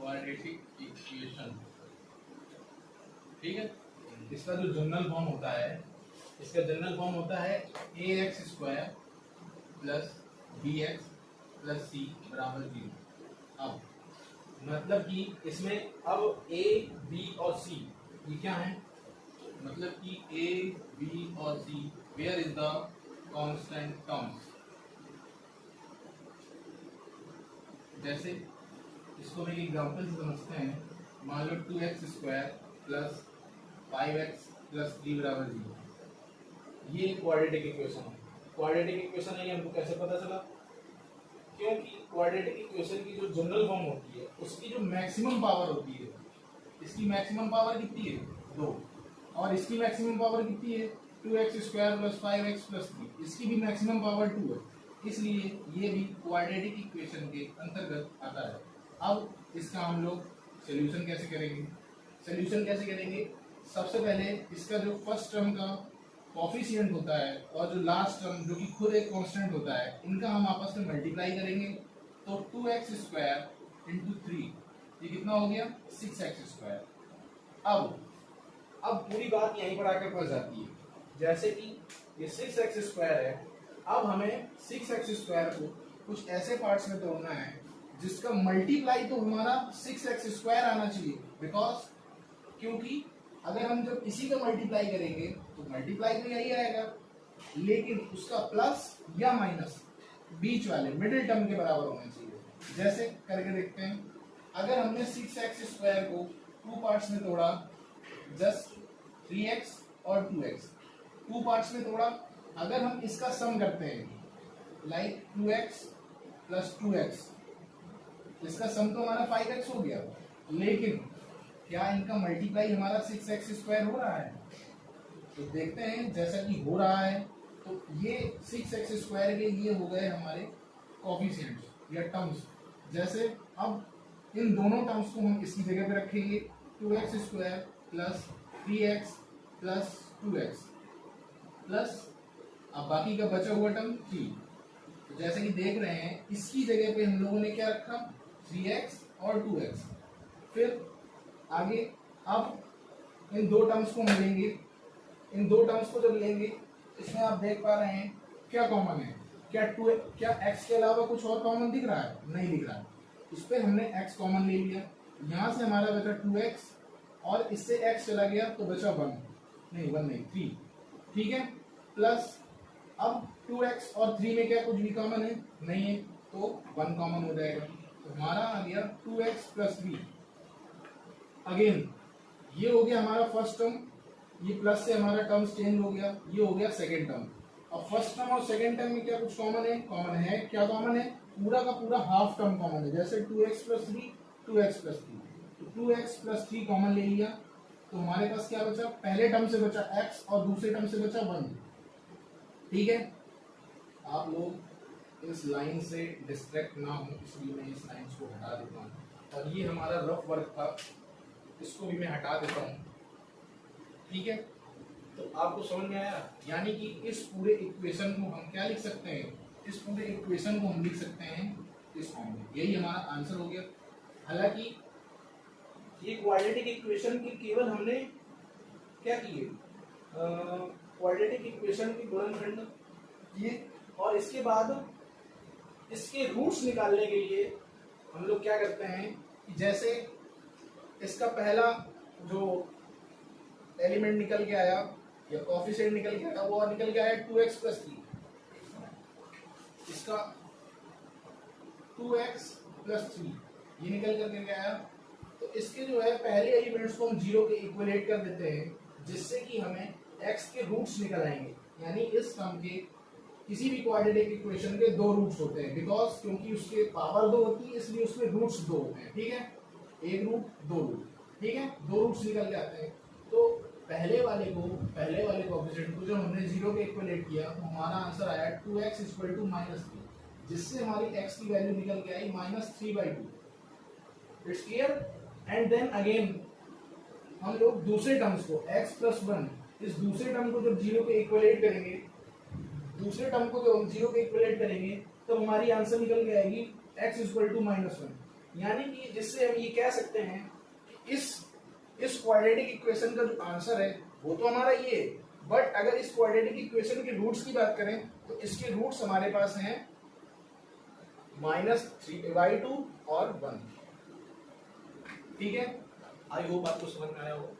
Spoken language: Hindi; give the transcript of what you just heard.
क्वाड्रेटिक इक्वेशन, ठीक है। इसका जो जनरल फॉर्म होता है, इसका जनरल फॉर्म होता है A x square plus B x plus C बराबर 0। अब मतलब कि इसमें अब ए बी और सी ये क्या है, मतलब कि ए बी और C where is the constant terms. जैसे इसको हम एक एग्जांपल से समझते हैं। मान लो 2x square plus 5x plus 3 बराबर 0। ये क्वाड्रेटिक इक्वेशन है। क्वाड्रेटिक इक्वेशन है, ये हमको कैसे पता चला? क्योंकि क्वाड्रेटिक इक्वेशन की जो जनरल फॉर्म होती है उसकी जो मैक्सिमम पावर होती है, इसकी मैक्सिमम पावर कितनी है 2, और इसकी मैक्सिमम पावर कितनी है 2x square plus 5x plus 3, इसकी भी मैक्सिमम पावर 2 है, इसलिए ये भी क्वाड्रेटिक इक्वेशन के अंतर्गत आता है। अब इसका हम लोग सोल्यूशन कैसे करेंगे? सोल्यूशन कैसे करेंगे? सबसे पहले इसका जो फर्स्ट टर्म का कॉफिशिएंट होता है और जो लास्ट टर्म जो कि खुद एक कांस्टेंट होता है, इनका हम आपस में मल्टीप्लाई करेंगे। तो 2x स्क्वायर इंटू 3 ये कितना हो गया 6x स्क्वायर। अब पूरी बात यहीं पर आकर फंस जाती है। जैसे कि ये 6x स्क्वायर है, अब हमें 6x स्क्वायर को कुछ ऐसे पार्ट्स में तोड़ना है जिसका मल्टीप्लाई तो हमारा 6x स्क्वायर आना चाहिए, बिकॉज क्योंकि अगर हम जब इसी का मल्टीप्लाई करेंगे तो मल्टीप्लाई तो यही आएगा, लेकिन उसका प्लस या माइनस बीच वाले मिडिल टर्म के बराबर होना चाहिए। जैसे करके देखते हैं। अगर हमने 6x स्क्वायर को 2 पार्ट्स में तोड़ा, जस्ट 3x और 2x 2 पार्ट्स में तोड़ा, अगर हम इसका सम करते हैं लाइक 2x प्लस 2x, इसका सम तो हमारा 5x हो गया, लेकिन क्या इनका मल्टीप्लाई हमारा 6x स्क्वायर हो रहा है? तो देखते हैं। जैसा कि हो रहा है तो ये 6x स्क्वायर के ये हो गए हमारे कोफिशिएंट्स या टर्म्स। जैसे अब इन दोनों टर्म्स को हम इसकी जगह पे रखेंगे, 2x square plus 3x plus 2x plus अब बाकी का बचा हुआ टर्म 3। तो जैसे कि देख रहे हैं इसकी जगह पे हम लोगों ने क्या रखा 3x और 2x। फिर आगे अब इन दो टर्म्स को हम लेंगे। इन दो टर्म्स को जब लेंगे इसमें आप देख पा रहे हैं क्या कॉमन है, क्या x के अलावा कुछ और कॉमन दिख रहा है? नहीं दिख रहा है। इस पर हमने x कॉमन ले लिया, यहाँ से हमारा बचा 2x और इससे x चला गया तो बचा 1 नहीं 3, ठीक है। प्लस अब 2x और 3 में क्या कुछ भी कॉमन है? नहीं है, तो 1 कॉमन हो जाएगा। तो हमारा आ गया 2x प्लस 3। अगेन ये हो गया हमारा फर्स्ट टर्म, ये प्लस से हमारा टर्म्स चेंज हो गया, ये हो गया सेकेंड टर्म। अब फर्स्ट टर्म और सेकेंड टर्म में क्या कुछ कॉमन है? कॉमन है, क्या कॉमन है? पूरा का पूरा हाफ टर्म कॉमन है। जैसे 2x प्लस 3 2x प्लस 3, तो 2x प्लस 3 कॉमन ले लिया, तो हमारे पास क्या बचा? पहले टर्म से बचा x और दूसरे टर्म से बचा 1, ठीक है। आप लोग इस लाइन से डिस्ट्रैक्ट ना हो, इसलिए मैं इस लाइन को हटा देता हूँ, और ये हमारा रफ वर्क था, इसको भी मैं हटा देता हूँ, ठीक है। तो आपको समझ में आया? यानी कि इस पूरे इक्वेशन को हम क्या लिख सकते हैं? इस पूरे इक्वेशन को हम लिख सकते हैं इस फॉर्म में। यही हमारा आंसर हो गया। हालांकि ये क्वाड्रेटिक इक्वेशन की केवल हमने क्या किए, क्वाड्रेटिक इक्वेशन के गुणनखंड किए, और इसके बाद इसके रूट्स निकालने के लिए हम लोग क्या करते हैं कि जैसे इसका पहला जो एलिमेंट निकल के आया या कोफिशिएंट निकल के आया, वो निकल के आया 2x प्लस 3, इसका 2x प्लस 3 ये निकल करके आया। तो इसके जो है पहले एलिमेंट्स को हम 0 के इक्वलेट कर देते हैं, जिससे कि हमें x के रूट्स निकल आएंगे। यानी इस टर्म के किसी भी क्वाड्रेटिक इक्वेशन के 2 रूट्स होते हैं, बिकॉज क्योंकि उसके पावर 2 होती है इसलिए उसमें रूट्स 2 होते हैं, ठीक है। 1 रूट 2 रूट, ठीक है, 2 रूट्स निकल के आते हैं। तो पहले वाले कोफिशिएंट को जब हमने 0 के इक्वलेट किया तो हमारा आंसर आया 2x इक्वल टू -3, जिससे हमारी x की वैल्यू निकल के आई -3/2। It's clear? And then again हम लोग दूसरे टर्म्स को x प्लस 1, इस दूसरे टर्म को जब 0 के इक्वलेट करेंगे, दूसरे टर्म को जब हम 0 के इक्वलेट करेंगे तो हमारी आंसर निकल के आएगी x इक्वल टू -1। यानी कि जिससे हम ये कह सकते हैं कि इस क्वाड्रेटिक इक्वेशन का जो आंसर है वो तो हमारा ये है, बट अगर इस क्वाड्रेटिक इक्वेशन के रूट्स की बात करें तो इसके रूट्स हमारे पास हैं -3/2 और 1। ठीक है, आई होप आपको समझ में आया होगा।